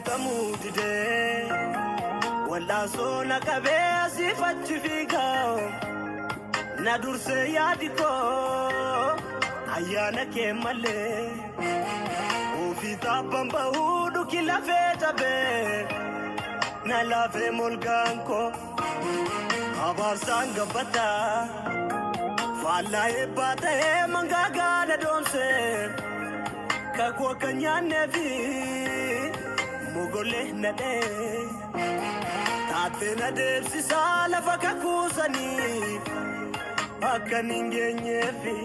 argamuu didee wallaansoo na qabee asiif achi fiigaa na dursee yaadi koo ayyaana kee malee ofii taabban bahuu dhuki lafee cabee na lafee molgaan koo abaarsaan gabbataa faallaa eebbaa ta'ee mangaagaa na doomsee kakuu akka nyaannee fi mogolee nadhee taatee na deebsisaa lafa kakuusanii akka nin geenyeefi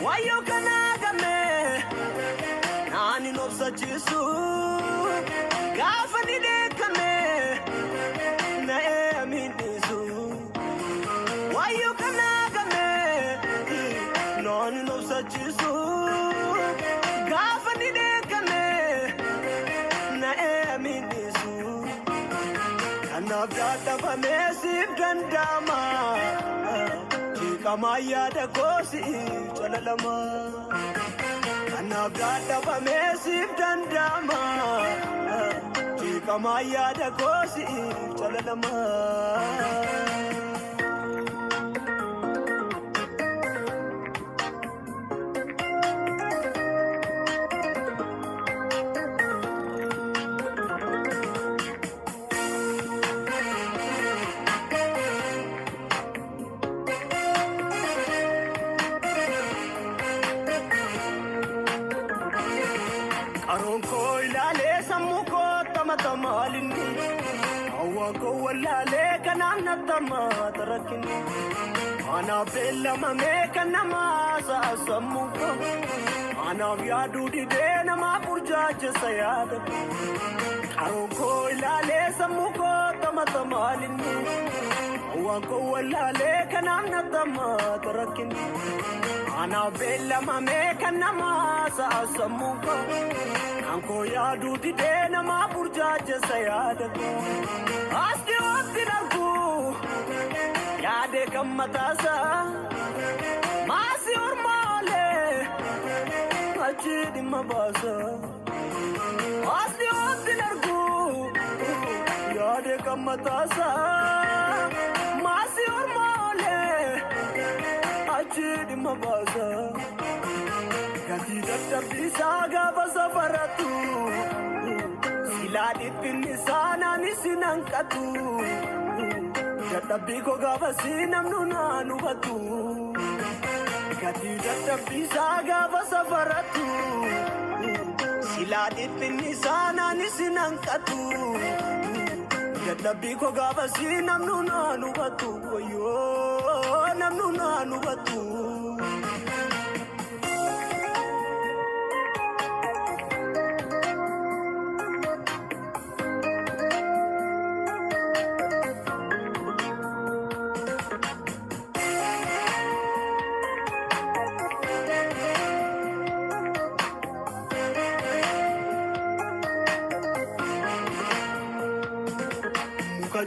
wayyoo kanaa gamee naanin obsachiisu gaafa ni deekamee na eeminisu wayyoo kanaa gamee naanin obsachiisu gaafa ni deekamee na eeminisu kanaaf dadhabamee siif danda'ama Kama yaada kosi chalalama Kanaaf dadhabamee siif danda'ama Kama yaada kosi chalalama Aronko ilaalee sammuu koo tamatamalinni Awwaan koo wallaalee kanaan nattamaata rakkinni Anaaf beellamamee kan namaa sa'a sammuu koo Anaaf yaaduu didee namaa burjaachessa yaada Aronko ilaalee sammuu koo tamatamalinni Awwaan koo wallaalee kanaan nattamaata rakkinni Anaaf beellamamee kan namaa sa'a sammuu koo Kanko yaaduu didee namaa burjaachessa yaada Asdi waqti darguu yaade kan mataasaa Maasii ormaalee achi dhimma baasa Asdi waqti darguu yaade kan mataasaa Maasii ormaalee achi dhimma baasa Gatii dadhabbiisaa gaafa safaratu Silaa dhiphinni saanaan isin hanqatu Dadhabbii koo gaafa si namnu naan hubatu Gatii dadhabbiisaa gaafa safaratu Silaa dhiphinni saanaan isin hanqatu Dadhabbii koo gaafa si namnu naan hubatu Wayyoo namnu naan hubatu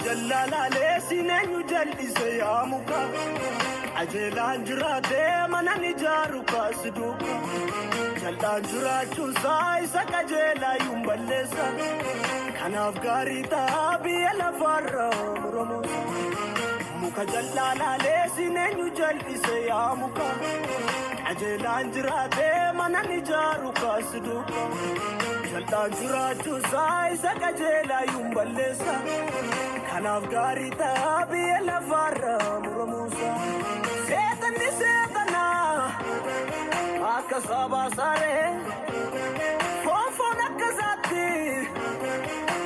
Jallalaalee sineenyu jal'ise yaa muka Ajeelaan jiraatee mana ni jaaru kaasi duuka Jal'aan jiraachuun saa isa qajeelaa yuun balleessa Kanaaf gaarii ta'a biyya lafaarra muramuusa Muka jallalaalee sineenyu jal'ise yaa muka Ajeelaan jiraatee mana ni jaaru kaasi duuka Jal'aan jiraachuun saa isa qajeelaa yuun balleessa Kanaaf gaarii ta'a biyya lafaarra muramuusa Seetanni seetanaa akka sabaa saaree Foonfoon akka saatti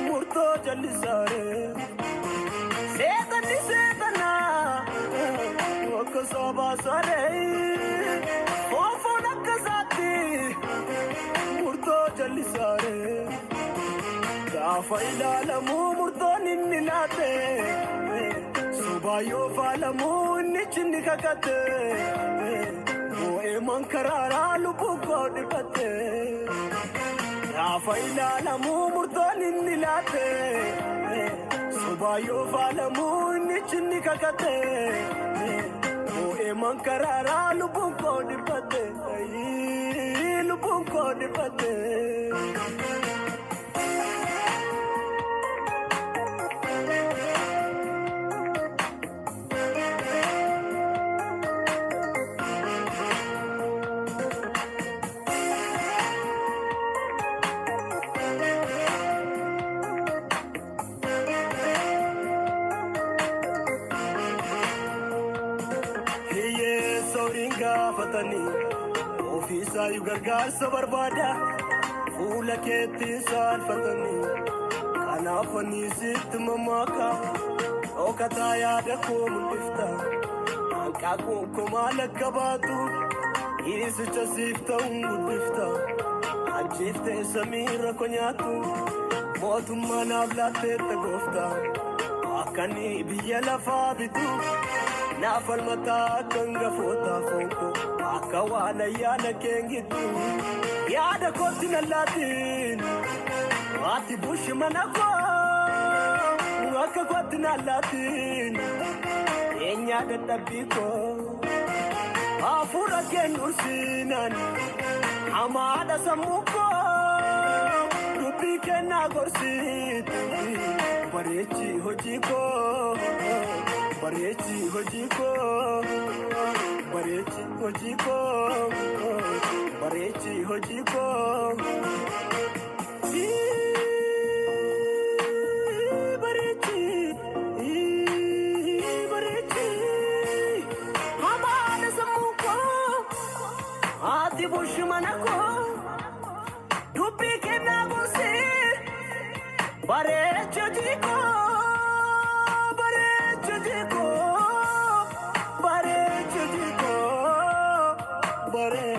murtoo jallisaaree Seetanni seetanaa akka sabaa saaree Foonfoon akka saatti murtoo jallisaaree Gaafa ilaalamuu murtoon inni laate Sobaayyoo faalamuu inni chinni kakate Bo'ee mankaraaraa lubbuu koo dhibate Gaafa ilaalamuu murtoon inni laate Sobaayyoo faalamuu inni chinni kakate Bo'ee mankaraaraa lubbuu koo dhibate Lubbuu koo dhibate hundumaayyuu gargaarsa barbaada fuula keetti saalfatanii kanaaf ani sitti mammaaka dhookataa yaada koo mul'ifta hanqaa gonkumaa lakka baatu dhiisicha siif ta'uun guddifta ajjeeftee samiirra ko nyaatu mootummaa naaf laatteetta goofta akkani biyya lafaa bitu naaf falmataa akka hangafootaa foonko akka waan ayyaana keengitu yaada kootti nallaatiin ati bushi mana koo akka kootti nallaatiin eenyaa dadhabbii koo hafuura kennursiinan hamaadha sammuu koo dubbii kennaa gorsiiti bareechi hojii koo bareechi hojii koo bareechi hojii koo bareechi hojii koo bareechi bareechi hamaadha sammuu koo ati bushi mana koo dubbii kennaa gorsiiti bareechi hojii koo bareechi hojii koo bareechi hojii koo bareechi